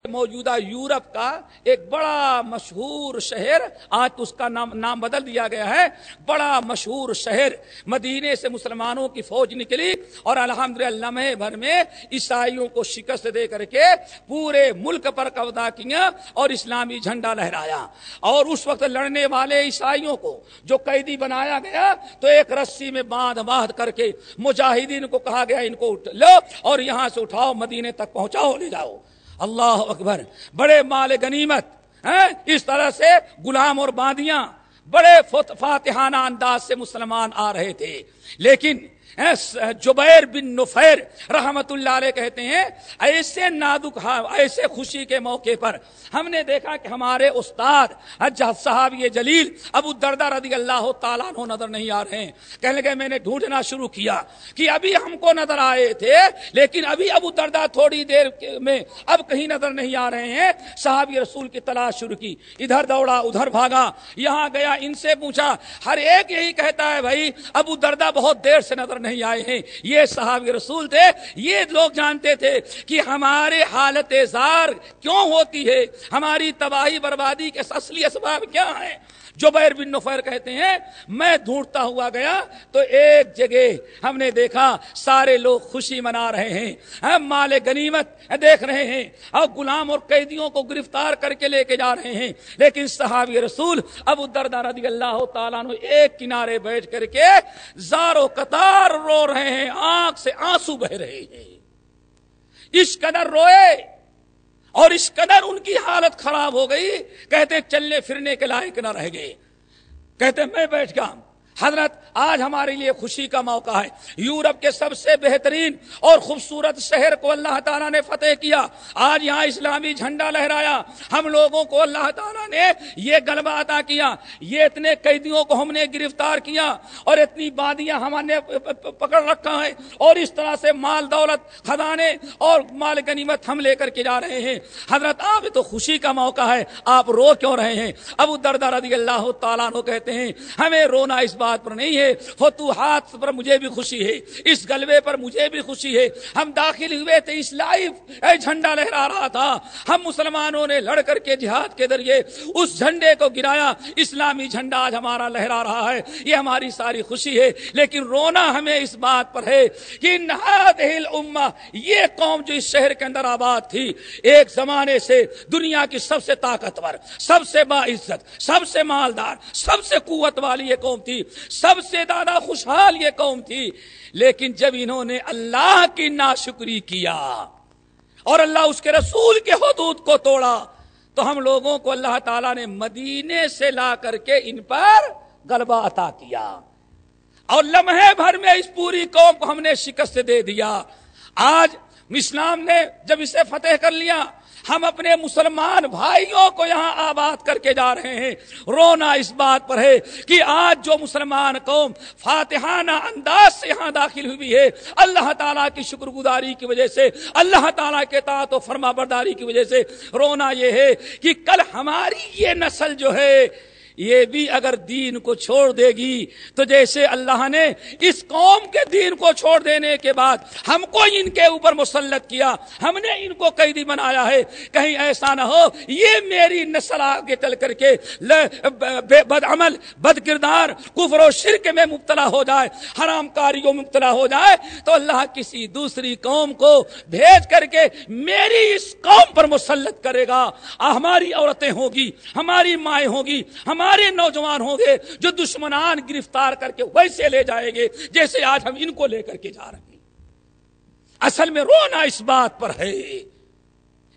موجودہ یورپ کا ایک بڑا مشہور شہر، آج تو اس کا نام بدل دیا گیا ہے، بڑا مشہور شہر مدینے سے مسلمانوں کی فوج نکلی اور الحمدللہ لمحے بھر میں عیسائیوں کو شکست دے کر کے پورے ملک پر قبضہ کیا اور اسلامی جھنڈا لہرایا۔ اور اس وقت لڑنے والے عیسائیوں کو جو قیدی بنایا گیا تو ایک رسی میں باندھ کر کے مجاہدین کو کہا گیا ان کو لو اور یہاں سے اٹھاؤ، مدینے تک پہنچاؤ، لے جاؤ۔ اللہ اکبر، بڑے مال غنیمت، اس طرح سے غلام اور باندیاں بڑے فاتحانہ انداز سے مسلمان آ رہے تھے، لیکن جبیر بن نفیر رحمت اللہ علیہ کہتے ہیں ایسے نازک ایسے خوشی کے موقع پر ہم نے دیکھا کہ ہمارے استاد صحابی جلیل ابو الدرداء رضی اللہ تعالیٰ عنہ نظر نہیں آ رہے ہیں۔ کہنے لگے میں نے ڈھونڈنا شروع کیا کہ ابھی ہم کو نظر آئے تھے لیکن ابھی ابو الدرداء تھوڑی دیر میں اب کہیں نظر نہیں آ رہے ہیں۔ صحابی رسول کی تلاش شروع کی، ادھر دوڑا ادھر بھاگا، یہاں گیا، ان سے پوچھا، ہر ایک یہی کہتا ہے بھائی ابو الدرداء بہت دیر سے نظر نہیں آئے ہیں۔ یہ صحابی رسول تھے، یہ لوگ جانتے تھے کہ ہمارے حالت زار کیوں ہوتی ہے، ہماری تباہی بربادی کے اصلی اسباب کیا ہیں۔ جبیر بن نفیر کہتے ہیں میں ڈھونڈتا ہوا گیا تو ایک جگہ ہم نے دیکھا سارے لوگ خوشی منا رہے ہیں، ہم مال غنیمت دیکھ رہے ہیں اور غلام اور قیدیوں کو گرفتار کر کے لے کے جا رہے ہیں، لیکن صحابی رسول ابو الدرداء رضی اللہ تعالیٰ عنہ ایک کنارے بیٹھ کر کے زاروں قطار رو رہے ہیں، آنکھ سے آنسو بہ رہے ہیں، اس قدر روئے اور اس قدر ان کی حالت خراب ہو گئی، کہتے چلنے پھرنے کے لائق نہ رہ گئے۔ کہتے میں بیٹھ گیا، حضرت آج ہمارے لیے خوشی کا موقع ہے، یورپ کے سب سے بہترین اور خوبصورت شہر کو اللہ تعالیٰ نے فتح کیا، آج یہاں اسلامی جھنڈا لہرایا، ہم لوگوں کو اللہ تعالیٰ نے یہ غلبہ عطا کیا، یہ اتنے قیدیوں کو ہم نے گرفتار کیا اور اتنی بادیاں ہم نے پکڑ رکھا ہے اور اس طرح سے مال دولت خزانے اور مال غنیمت ہم لے کر کے جا رہے ہیں۔ حضرت آپ تو خوشی کا موقع ہے، آپ رو کیوں رہے ہیں؟ ابو الدرداء رضی اللہ تعالیٰ عنہ کہتے ہیں ہمیں رونا اس بات پر نہیں ہے، فتوحات پر مجھے بھی خوشی ہے، اس غلبے پر مجھے بھی خوشی ہے، ہم داخل ہوئے تھے، اس لائف جھنڈا لہرا رہا تھا، ہم مسلمانوں نے لڑ کر کے جہاد کے ذریعے اس جھنڈے کو گرایا، اسلامی جھنڈا آج ہمارا لہرا رہا ہے، یہ ہماری ساری خوشی ہے، لیکن رونا ہمیں اس بات پر ہے کہ هذه الامہ، یہ قوم جو اس شہر کے اندر آباد تھی ایک زمانے سے دنیا کی سب سے طاقتور، سب سے باعزت، سب سے مالدار، سب سے قوت والی یہ قوم تھی، سب سے زیادہ خوشحال یہ قوم تھی، لیکن جب انہوں نے اللہ کی ناشکری کیا اور اللہ اس کے رسول کے حدود کو توڑا تو ہم لوگوں کو اللہ تعالیٰ نے مدینے سے لا کر کے ان پر غلبہ عطا کیا اور لمحے بھر میں اس پوری قوم کو ہم نے شکست دے دیا۔ آج اسلام نے جب اسے فتح کر لیا، ہم اپنے مسلمان بھائیوں کو یہاں آباد کر کے جا رہے ہیں، رونا اس بات پر ہے کہ آج جو مسلمان قوم فاتحانہ انداز سے یہاں داخل ہوئی ہے اللہ تعالیٰ کی شکر گزاری کی وجہ سے، اللہ تعالیٰ کے اطاعت و فرما برداری کی وجہ سے، رونا یہ ہے کہ کل ہماری یہ نسل جو ہے یہ بھی اگر دین کو چھوڑ دے گی تو جیسے اللہ نے اس قوم کے دین کو چھوڑ دینے کے بعد ہم کو ان کے اوپر مسلط کیا، ہم نے ان کو قیدی بنایا ہے، کہیں ایسا نہ ہو یہ میری نسل آگے چل کر کے بد عمل، بد کردار، کفر و شرک میں مبتلا ہو جائے، حرام کاریوں میں مبتلا ہو جائے تو اللہ کسی دوسری قوم کو بھیج کر کے میری اس قوم پر مسلط کرے گا، ہماری عورتیں ہوگی، ہماری مائیں ہوگی، ہمارے نوجوان ہوں گے جو دشمنان گرفتار کر کے ویسے لے جائیں گے جیسے آج ہم ان کو لے کر کے جا رہے ہیں۔ اصل میں رونا اس بات پر ہے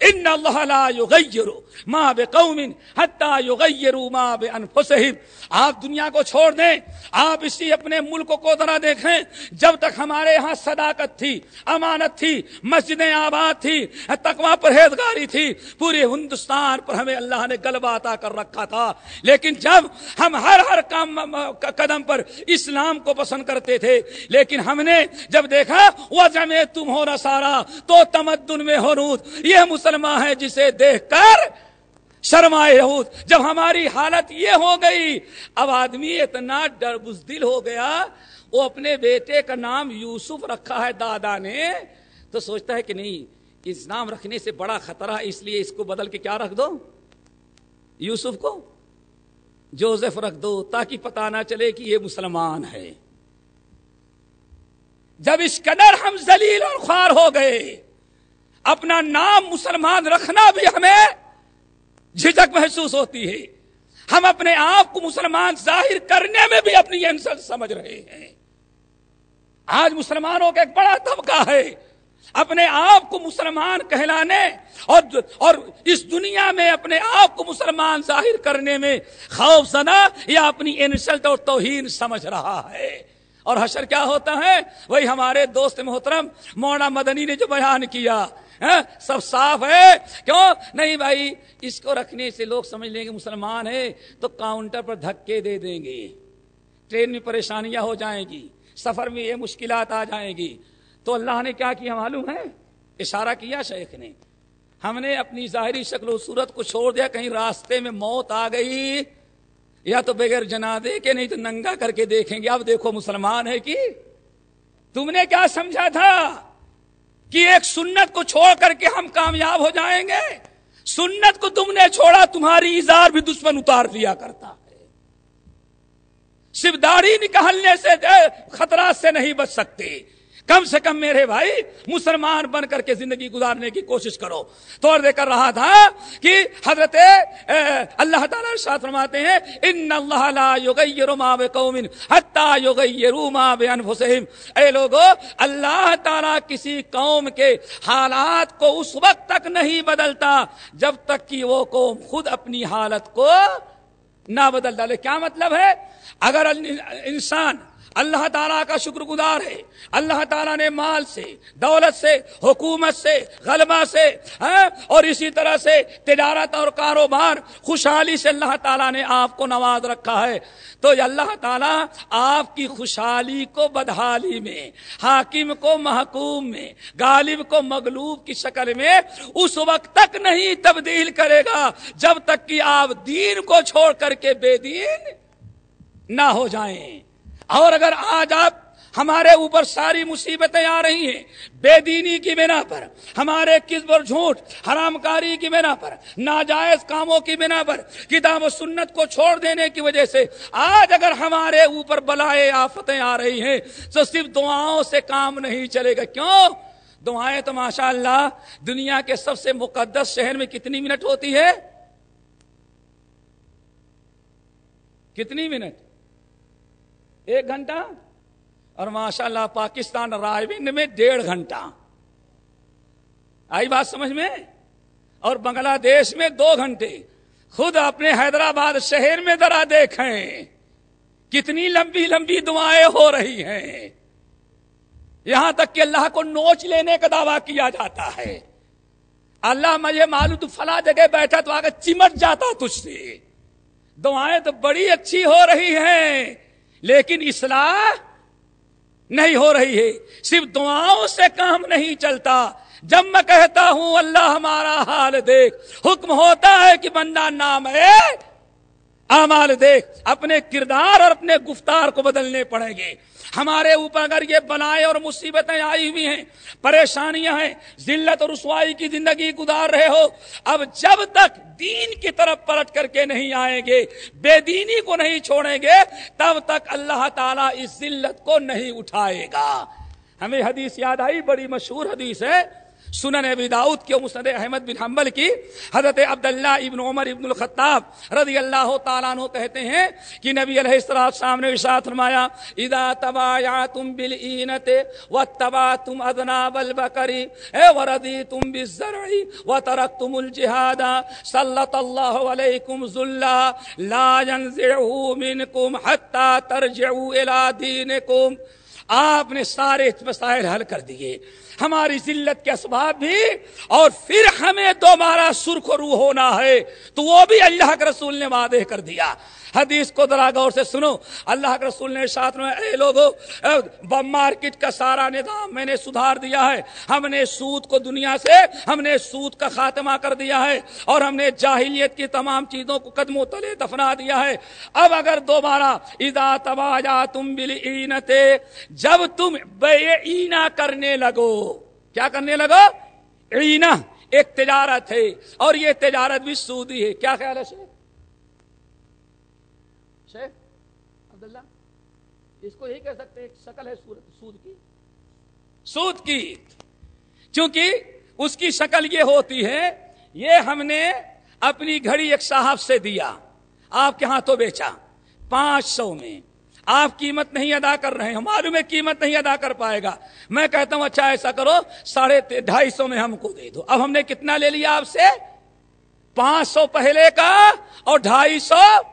ان اللہ لا یغیر ما بقوم حتی یغیروا ما بانفسہم۔ آپ دنیا کو چھوڑ دیں، آپ اسی اپنے ملک کو ذرا دیکھیں، جب تک ہمارے یہاں صداقت تھی، امانت تھی، مسجدیں آباد تھی، تقوی پرہیزگاری تھی، پورے ہندوستان پر ہمیں اللہ نے غلبہ عطا کر رکھا تھا، لیکن جب ہم ہر قدم پر اسلام کو پسند کرتے تھے، لیکن ہم نے جب دیکھا وجہ میں تم ہو نصارا تو تمدن میں ہنود، یہ مسلمان ہے جسے دیکھ کر شرمائے یہود، جب ہماری حالت یہ ہو گئی اب آدمی اتنا ڈر بزدل ہو گیا، وہ اپنے بیٹے کا نام یوسف رکھا ہے دادا نے تو سوچتا ہے کہ نہیں اس نام رکھنے سے بڑا خطرہ ہے، اس لیے اس کو بدل کے کیا رکھ دو؟ یوسف کو جوزف رکھ دو، تاکہ پتہ نہ چلے کہ یہ مسلمان ہے۔ جب اس قدر ہم ذلیل اور خوار ہو گئے، اپنا نام مسلمان رکھنا بھی ہمیں جھجک محسوس ہوتی ہے، ہم اپنے آپ کو مسلمان ظاہر کرنے میں بھی اپنی انسلٹ سمجھ رہے ہیں۔ آج مسلمانوں کا ایک بڑا طبقہ ہے اپنے آپ کو مسلمان کہلانے اور اس دنیا میں اپنے آپ کو مسلمان ظاہر کرنے میں خوف زدہ یا اپنی انسلٹ اور توہین سمجھ رہا ہے۔ اور حشر کیا ہوتا ہے؟ وہی ہمارے دوست محترم مولانا مدنی نے جو بیان کیا، سب صاف ہے۔ کیوں نہیں بھائی؟ اس کو رکھنے سے لوگ سمجھ لیں گے مسلمان ہے تو کاؤنٹر پر دھکے دے دیں گے، ٹرین میں پریشانیاں ہو جائیں گی، سفر میں یہ مشکلات آ جائیں گی۔ تو اللہ نے کیا کیا معلوم ہے؟ اشارہ کیا شیخ نے، ہم نے اپنی ظاہری شکل و صورت کو چھوڑ دیا، کہیں راستے میں موت آ گئی یا تو بغیر جنازے کے، نہیں تو ننگا کر کے دیکھیں گے، اب دیکھو مسلمان ہے کہ تم نے کیا سمجھا تھا کہ ایک سنت کو چھوڑ کر کے ہم کامیاب ہو جائیں گے؟ سنت کو تم نے چھوڑا، تمہاری ازار بھی دشمن اتار دیا کرتا ہے۔ صرف داڑھی نکالنے سے خطرات سے نہیں بچ سکتے، کم سے کم میرے بھائی مسلمان بن کر کے زندگی گزارنے کی کوشش کرو۔ تو اور کر رہا تھا کہ حضرت اللہ تعالیٰ ارشاد فرماتے ہیں ان اللہ لا یغیر ما بقوم حتی یغیروا ما بانفسہم، اے لوگو اللہ تعالیٰ کسی قوم کے حالات کو اس وقت تک نہیں بدلتا جب تک کہ وہ قوم خود اپنی حالت کو نہ بدل ڈالے۔ کیا مطلب ہے؟ اگر انسان اللہ تعالیٰ کا شکر گزار ہے، اللہ تعالیٰ نے مال سے، دولت سے، حکومت سے، غلبہ سے اور اسی طرح سے تجارت اور کاروبار، خوشحالی سے اللہ تعالیٰ نے آپ کو نواز رکھا ہے، تو اللہ تعالیٰ آپ کی خوشحالی کو بدحالی میں، حاکم کو محکوم میں، غالب کو مغلوب کی شکل میں اس وقت تک نہیں تبدیل کرے گا جب تک کہ آپ دین کو چھوڑ کر کے بے دین نہ ہو جائیں۔ اور اگر آج آپ ہمارے اوپر ساری مصیبتیں آ رہی ہیں بے دینی کی بنا پر، ہمارے کذب اور جھوٹ، حرام کاری کی بنا پر، ناجائز کاموں کی بنا پر، کتاب و سنت کو چھوڑ دینے کی وجہ سے آج اگر ہمارے اوپر بلائے آفتیں آ رہی ہیں تو صرف دعاؤں سے کام نہیں چلے گا۔ کیوں؟ دعائیں تو ماشاءاللہ دنیا کے سب سے مقدس شہر میں کتنی منٹ ہوتی ہے؟ کتنی منٹ؟ 1 گھنٹہ، اور ماشاءاللہ پاکستان رائے میں 1.5 گھنٹہ۔ آئی بات سمجھ میں؟ اور بنگلہ دیش میں 2 گھنٹے۔ خود اپنے حیدرآباد شہر میں ذرا دیکھیں کتنی لمبی لمبی دعائیں ہو رہی ہیں، یہاں تک کہ اللہ کو نوچ لینے کا دعویٰ کیا جاتا ہے۔ اللہ مجھے معلوم تو فلاں جگہ بیٹھا تو آگے چمٹ جاتا تجھ سے۔ دعائیں تو بڑی اچھی ہو رہی ہیں لیکن اصلاح نہیں ہو رہی ہے، صرف دعاؤں سے کام نہیں چلتا۔ جب میں کہتا ہوں اللہ ہمارا حال دیکھ، حکم ہوتا ہے کہ بندہ نام ہے اعمال دیکھ، اپنے کردار اور اپنے گفتار کو بدلنے پڑیں گے۔ ہمارے اوپر اگر یہ بلائیں اور مصیبتیں آئی ہوئی ہیں، پریشانیاں ہیں، ذلت اور رسوائی کی زندگی گزار رہے ہو، اب جب تک دین کی طرف پلٹ کر کے نہیں آئیں گے، بے دینی کو نہیں چھوڑیں گے، تب تک اللہ تعالیٰ اس ذلت کو نہیں اٹھائے گا۔ ہمیں حدیث یاد آئی، بڑی مشہور حدیث ہے، سنن ابی داؤد کی، مسند احمد بن حنبل کی، حضرت عبداللہ ابن عمر ابن الخطاب رضی اللہ تعالیٰ عنہ کہتے ہیں کہ نبی علیہ السلام نے ارشاد فرمایا اذا تبایعتم بالعینۃ واتبعتم اذناب البقر ورضیتم بالزرع وترکتم الجہاد سلط اللہ علیکم ذلا لا ينزعه منکم حتی ترجعوا الی دینکم۔ آپ نے سارے مسائل حل کر دیے، ہماری ذلت کے اسباب بھی، اور پھر ہمیں دوبارہ سرخ رو ہونا ہے تو وہ بھی اللہ کے رسول نے وعدے کر دیا۔ حدیث کو ذرا غور سے سنو، اللہ کے رسول نے ارشاد میں اے لوگو مارکیٹ کا سارا نظام میں نے سدھار دیا ہے، ہم نے سود کو دنیا سے، ہم نے سود کا خاتمہ کر دیا ہے، اور ہم نے جاہلیت کی تمام چیزوں کو قدموں تلے دفنا دیا ہے۔ اب اگر دوبارہ اذا تبایعتم بالعینۃ، جب تم بیعینہ کرنے لگو، کیا کرنے لگو؟ عینہ ایک تجارت ہے اور یہ تجارت بھی سودی ہے. کیا خیال ہے شیخ عبداللہ؟ اس کو یہی کہہ سکتے ہیں شکل ہے سود کی چونکہ اس کی شکل یہ ہوتی ہے. یہ ہم نے اپنی گھڑی ایک صاحب سے دیا, آپ کے ہاتھوں بیچا 500 میں, آپ قیمت نہیں ادا کر رہے ہیں, معلوم ہے قیمت نہیں ادا کر پائے گا. میں کہتا ہوں اچھا ایسا کرو 250 میں ہم کو دے دو. اب ہم نے کتنا لے لیا آپ سے؟ 500 پہلے کا اور 250